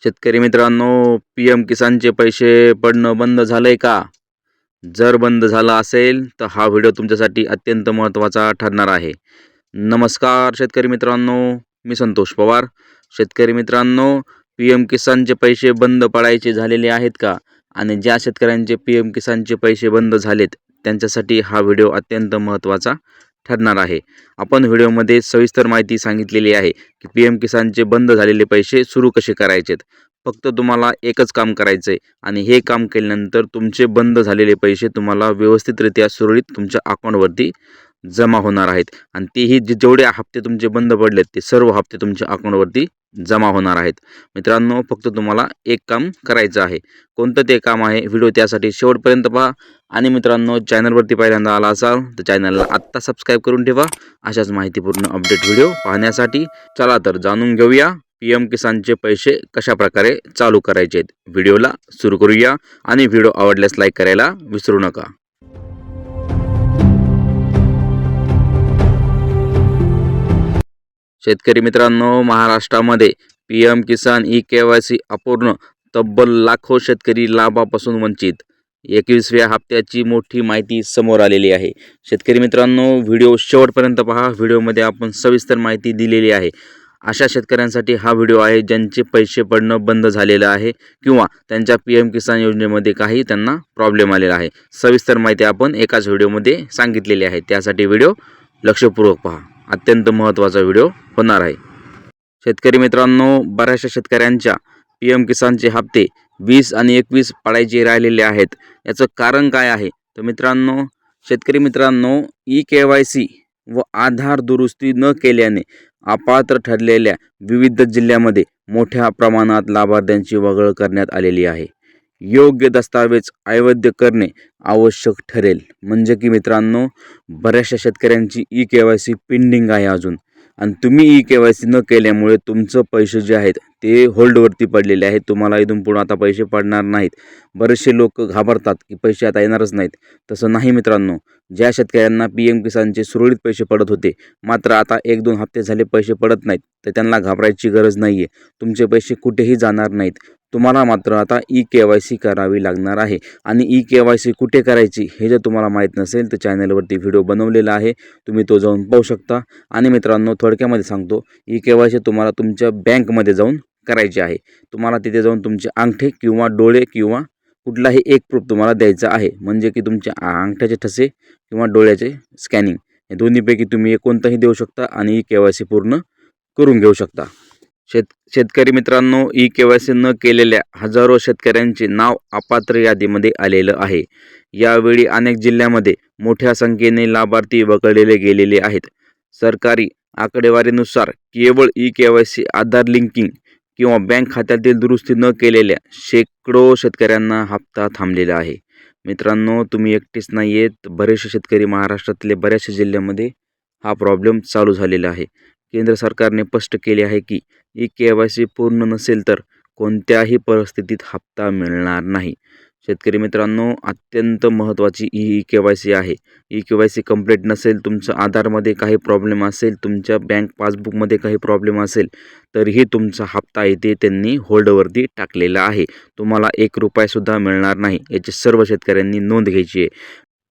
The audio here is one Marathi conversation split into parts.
शेतकरी मित्रांनो, पी-एम किसानचे पैसे पडणं बंद झालंय का? जर बंद झालं असेल तर हा व्हिडिओ तुमच्यासाठी अत्यंत महत्त्वाचा ठरणार आहे. नमस्कार शेतकरी मित्रांनो, मी संतोष पवार. शेतकरी मित्रांनो, पी-एम किसानचे पैसे बंद पडायचे झालेले आहेत का? आणि ज्या शेतकऱ्यांचे पी-एम किसानचे पैसे बंद झालेत त्यांच्यासाठी हा व्हिडिओ अत्यंत महत्त्वाचा ठरणार आहे. आपण व्हिडिओमध्ये सविस्तर माहिती सांगितलेली आहे की पी-एम किसानचे बंद झालेले पैसे सुरू कसे करायचेत. फक्त तुम्हाला एकच काम करायचं आहे आणि हे काम केल्यानंतर तुमचे बंद झालेले पैसे तुम्हाला व्यवस्थितरित्या सुरळीत तुमच्या अकाउंटवरती जमा होणार आहेत आणि तेही जेवढे हप्ते तुमचे बंद पडलेत ते सर्व हप्ते तुमच्या अकाउंटवरती जमा होणार आहेत. मित्रांनो, फक्त तुम्हाला एक काम करायचं आहे. कोणतं ते काम आहे, व्हिडिओ त्यासाठी शेवटपर्यंत पहा. आणि मित्रांनो, चॅनलवरती पहिल्यांदा आला असाल तर चॅनलला आत्ता सबस्क्राईब करून ठेवा अशाच माहितीपूर्ण अपडेट व्हिडिओ पाहण्यासाठी. चला तर जाणून घेऊया पी-एम किसानचे पैसे कशा प्रकारे चालू करायचे आहेत. व्हिडिओला सुरू करूया आणि व्हिडिओ आवडल्यास लाईक करायला विसरू नका. शेतकरी मित्रांनो, महाराष्ट्रामध्ये पी-एम किसान ई-KYC अपूर्ण, तब्बल लाखो शेतकरी लाभापासून वंचित. 21व्या हप्त्याची मोठी माहिती समोर आलेली आहे. शेतकरी मित्रांनो, व्हिडिओ शेवटपर्यंत पहा. व्हिडिओमध्ये आपण सविस्तर माहिती दिलेली आहे. अशा शेतकऱ्यांसाठी हा व्हिडिओ आहे ज्यांचे पैसे पडणं बंद झालेलं आहे किंवा त्यांच्या पी-एम किसान योजनेमध्ये काही त्यांना प्रॉब्लेम आलेला आहे. सविस्तर माहिती आपण एकाच व्हिडिओमध्ये सांगितलेली आहे. त्यासाठी व्हिडिओ लक्षपूर्वक पहा. अत्यंत महत्त्वाचा व्हिडिओ होणार आहे. शेतकरी मित्रांनो, बऱ्याचशा शेतकऱ्यांच्या पी-एम किसानचे हप्ते 20 आणि 21 पडायचे राहिलेले आहेत. याचं कारण काय आहे तर मित्रांनो, शेतकरी मित्रांनो, ई-KYC व आधार दुरुस्ती न केल्याने अपात्र ठरलेल्या विविध जिल्ह्यामध्ये मोठ्या प्रमाणात लाभार्थ्यांची वगळ करण्यात आलेली आहे. योग्य दस्तावेज अवैध करणे आवश्यक ठरेल. म्हणजे की मित्रांनो, बऱ्याचशा शेतकऱ्यांची ई-KYC पेंडिंग आहे अजून आणि तुम्ही ई-KYC न केल्यामुळे तुमचं पैसे जे आहेत ते होल्डवरती पडलेले आहेत. तुम्हाला इथून पुढे आता पैसे पडणार नाहीत. बरेचसे लोक घाबरतात की पैसे आता येणारच नाहीत. तसं नाही मित्रांनो. ज्या शेतकऱ्यांना पी-एम किसानचे सुरळीत पैसे पडत होते मात्र आता 1-2 हप्ते झाले पैसे पडत नाहीत तर त्यांना घाबरायची गरज नाही आहे. तुमचे पैसे कुठेही जाणार नाहीत. तुम्हाला मात्र आता ई-KYC करावी लागणार आहे. आणि ई-KYC कुठे करायची हे जर तुम्हाला माहीत नसेल तर चॅनलवरती व्हिडिओ बनवलेला आहे, तुम्ही तो जाऊन पाहू शकता. आणि मित्रांनो, थोडक्यामध्ये सांगतो, ई-KYC तुम्हाला तुमच्या बँकमध्ये जाऊन करायचे आहे. तुम्हाला तिथे जाऊन तुमचे अंगठे किंवा डोळे किंवा कुठलाही एक प्रूफ तुम्हाला द्यायचा आहे. म्हणजे की तुमच्या अंगठ्याचे ठसे किंवा डोळ्याचे स्कॅनिंग, हे दोन्हीपैकी तुम्ही कोणताही देऊ शकता आणि ई-KYC पूर्ण करून घेऊ शकता. शेतकरी मित्रांनो, ई-KYC न केलेल्या हजारो शेतकऱ्यांचे नाव अपात्र यादीमध्ये आलेलं आहे. यावेळी अनेक जिल्ह्यामध्ये मोठ्या संख्येने लाभार्थी वगळले गेलेले आहेत. सरकारी आकडेवारीनुसार केवळ ई-KYC, आधार लिंकिंग किंवा बँक खात्यातील दुरुस्ती न केलेल्या शेकडो शेतकऱ्यांना हप्ता थांबलेला आहे. मित्रांनो, तुम्ही एकटेच नाही आहेत. बरेचसे शेतकरी महाराष्ट्रातले बऱ्याचशा जिल्ह्यामध्ये हा प्रॉब्लेम चालू झालेला आहे. केंद्र सरकारने स्पष्ट केले आहे की ई-KYC पूर्ण नसेल तर कोणत्याही परिस्थितीत हप्ता मिळणार नाही. शेतकरी मित्रांनो, अत्यंत महत्त्वाची ई-KYC आहे. ई-KYC कंप्लीट नसेल, तुमचं आधारमध्ये काही प्रॉब्लेम असेल, तुमच्या बँक पासबुकमध्ये काही प्रॉब्लेम असेल तरीही तुमचा हप्ता इथे त्यांनी होल्डवरती टाकलेला आहे. तुम्हाला 1 रुपयासुद्धा मिळणार नाही. याची सर्व शेतकऱ्यांनी नोंद घ्यायची आहे.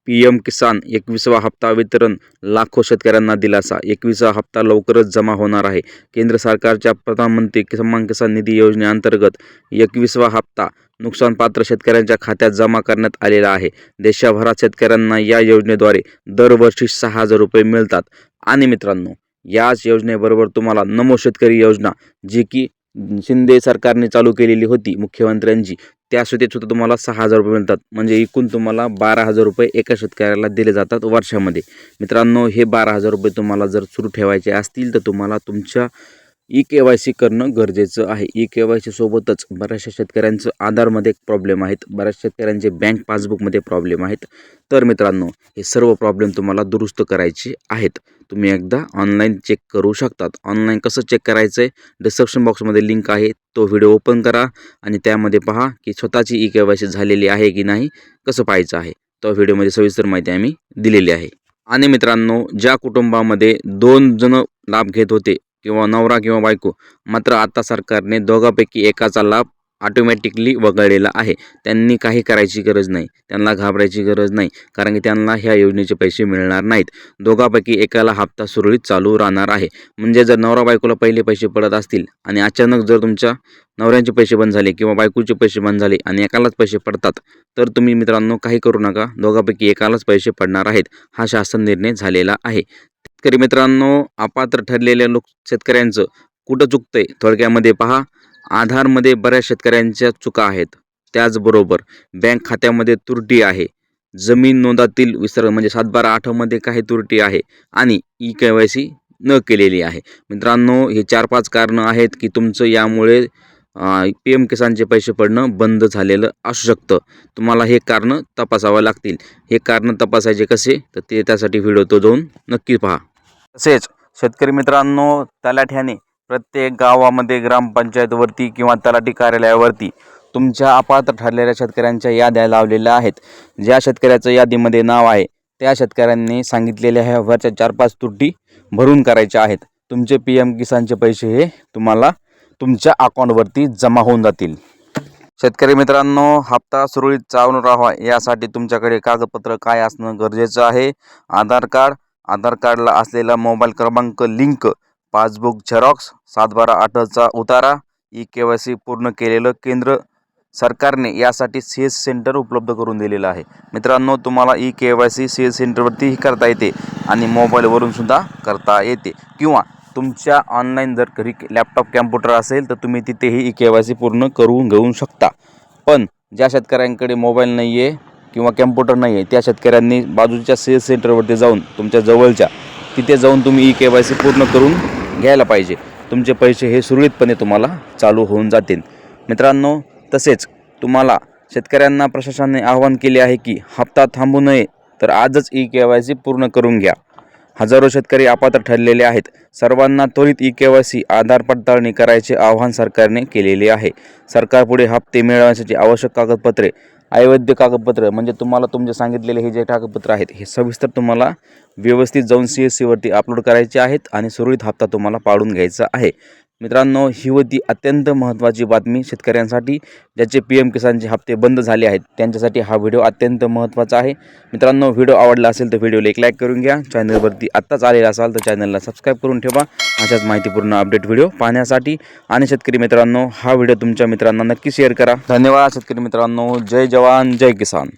पी-एम किसान 21वा हप्ता वितरण, लाखो शेतकऱ्यांना दिलासा. 21वा हप्ता लवकरच जमा होणार आहे. केंद्र सरकारच्या प्रधानमंत्री सन्मान किसान निधी योजनेअंतर्गत 21वा हप्ता नुकसानपात्र शेतकऱ्यांच्या खात्यात जमा करण्यात आलेला आहे. देशभरात शेतकऱ्यांना या योजनेद्वारे दरवर्षी 6,000 रुपये मिळतात. आणि मित्रांनो, याच योजनेबरोबर तुम्हाला नमो शेतकरी योजना, जी की शिंदे सरकारने चालू केलेली होती मुख्यमंत्र्यांची, त्यासाठी सुद्धा तुम्हाला 6,000 रुपये मिळतात. म्हणजे एकूण तुम्हाला 12,000 रुपये एका शेतकऱ्याला दिले जातात वर्षामध्ये. मित्रांनो, हे 12,000 रुपये तुम्हाला जर सुरू ठेवायचे असतील तर तुम्हाला तुमच्या ई-KYC करणं गरजेचं आहे. ई-KYC सोबतच बऱ्याचशा शेतकऱ्यांचं आधारमध्ये प्रॉब्लेम आहेत, बऱ्याच शेतकऱ्यांचे बँक पासबुकमध्ये प्रॉब्लेम आहेत. तर मित्रांनो, हे सर्व प्रॉब्लेम तुम्हाला दुरुस्त करायचे आहेत. तुम्ही एकदा ऑनलाईन चेक करू शकतात. ऑनलाईन कसं चेक करायचं आहे, डिस्क्रिप्शन बॉक्समध्ये लिंक आहे, तो व्हिडिओ ओपन करा आणि त्यामध्ये पहा की स्वतःची ई-KYC झालेली आहे की नाही, कसं पाहायचं आहे. तो व्हिडिओमध्ये सविस्तर माहिती आम्ही दिलेली आहे. आणि मित्रांनो, ज्या कुटुंबामध्ये 2 जण लाभ घेत होते किंवा नवरा किंवा बायको. मात्र आता सरकारने दोघांपैकी एकाचा लाभ ऑटोमॅटिकली वगळलेला आहे. त्यांनी काही करायची गरज नाही, त्यांना घाबरायची गरज नाही, कारण की त्यांना ह्या योजनेचे पैसे मिळणार नाहीत. दोघांपैकी एकाला हप्ता सुरळीत चालू राहणार आहे. म्हणजे जर नवरा बायकोला पहिले पैसे पडत असतील आणि अचानक जर तुमच्या नवऱ्यांचे पैसे बंद झाले किंवा बायकोचे पैसे बंद झाले आणि एकालाच पैसे पडतात, तर तुम्ही मित्रांनो काही करू नका, दोघांपैकी एकालाच पैसे पडणार आहेत. हा शासन निर्णय झालेला आहे. शेतकरी मित्रांनो, अपात्र ठरलेल्या शेतकऱ्यांचं कुठं चुकतंय थोडक्यामध्ये पहा. आधारमध्ये बऱ्याच शेतकऱ्यांच्या चुका आहेत. त्याचबरोबर बँक खात्यामध्ये त्रुटी आहे, जमीन नोंदातील विसर म्हणजे 7/12/8 काही त्रुटी आहे आणि EKYC न केलेली आहे. मित्रांनो, हे 4-5 कारणं आहेत की तुमचं यामुळे PM किसानचे पैसे पडणं बंद झालेलं असू शकतं. तुम्हाला हे कारणं तपासावं लागतील. हे कारणं तपासायचे कसे, तर त्यासाठी व्हिडिओ तो जाऊन नक्की पहा. तसेच शेतकरी मित्रांनो, तलाठ्याने प्रत्येक गावामध्ये ग्रामपंचायतवरती किंवा तलाठी कार्यालयावरती तुमच्या अपात्र ठरलेल्या शेतकऱ्यांच्या याद्या लावलेल्या आहेत. ज्या शेतकऱ्याचं यादीमध्ये नाव आहे त्या शेतकऱ्यांनी सांगितलेल्या ह्या वरच्या 4-5 त्रुटी भरून करायच्या आहेत. तुमचे PM किसानचे पैसे हे तुम्हाला तुमच्या अकाउंटवरती जमा होऊन जातील. शेतकरी मित्रांनो, हप्ता सुरळीत चालू राहावा यासाठी तुमच्याकडे कागदपत्र काय असणं गरजेचं आहे? आधार कार्डला असलेला मोबाईल क्रमांक लिंक, पासबुक झेरॉक्स, 7/12/8चा उतारा, EKYC पूर्ण केलेलं. केंद्र सरकारने यासाठी CS सेंटर उपलब्ध करून दिलेलं आहे. मित्रांनो, तुम्हाला EKYC CS सेंटरवरतीही करता येते आणि मोबाईलवरून सुद्धा करता येते, किंवा तुमच्या ऑनलाईन जर घरी लॅपटॉप कॅम्प्युटर असेल तर तुम्ही तिथेही EKYC पूर्ण करून घेऊ शकता. पण ज्या शेतकऱ्यांकडे मोबाईल नाही आहे किंवा कॅम्प्युटर नाही आहे त्या शेतकऱ्यांनी बाजूच्या CS सेंटरवरती जाऊन तुमच्या जवळच्या तिथे जाऊन तुम्ही EKYC पूर्ण करून घ्यायला पाहिजे. तुमचे पैसे हे सुरळीतपणे तुम्हाला चालू होऊन जातील. मित्रांनो, तसेच तुम्हाला शेतकऱ्यांना प्रशासनाने आवाहन केले आहे की हप्ता थांबू नये, तर आजच EKYC पूर्ण करून घ्या. हजारो शेतकरी अपात्र ठरलेले आहेत. सर्वांना त्वरित EKYC आधार पडताळणी करायचे आवाहन सरकारने केलेले आहे. सरकारपुढे हप्ते मिळवण्यासाठी आवश्यक कागदपत्रे, अवैध कागदपत्र म्हणजे तुम्हाला तुमचे सांगितलेले हे जे कागदपत्र आहेत हे सविस्तर तुम्हाला व्यवस्थित जाऊन CSCवरती अपलोड करायचे आहेत आणि सुरळीत हप्ता तुम्हाला पाडून घ्यायचा आहे. मित्रांनो, ही होती अत्यंत महत्त्वाची बातमी शेतकऱ्यांसाठी. ज्याचे PM किसानचे हप्ते बंद झाले आहेत त्यांच्यासाठी हा व्हिडिओ अत्यंत महत्त्वाचा आहे. मित्रांनो, व्हिडिओ आवडला असेल तर व्हिडिओला एक लाईक करून घ्या. चॅनलवरती आत्ताच आलेला असाल तर चॅनलला सबस्क्राईब करून ठेवा अशाच माहितीपूर्ण अपडेट व्हिडिओ पाहण्यासाठी. आणि शेतकरी मित्रांनो, हा व्हिडिओ तुमच्या मित्रांना नक्की शेअर करा. धन्यवाद शेतकरी मित्रांनो. जय जवान जय किसान.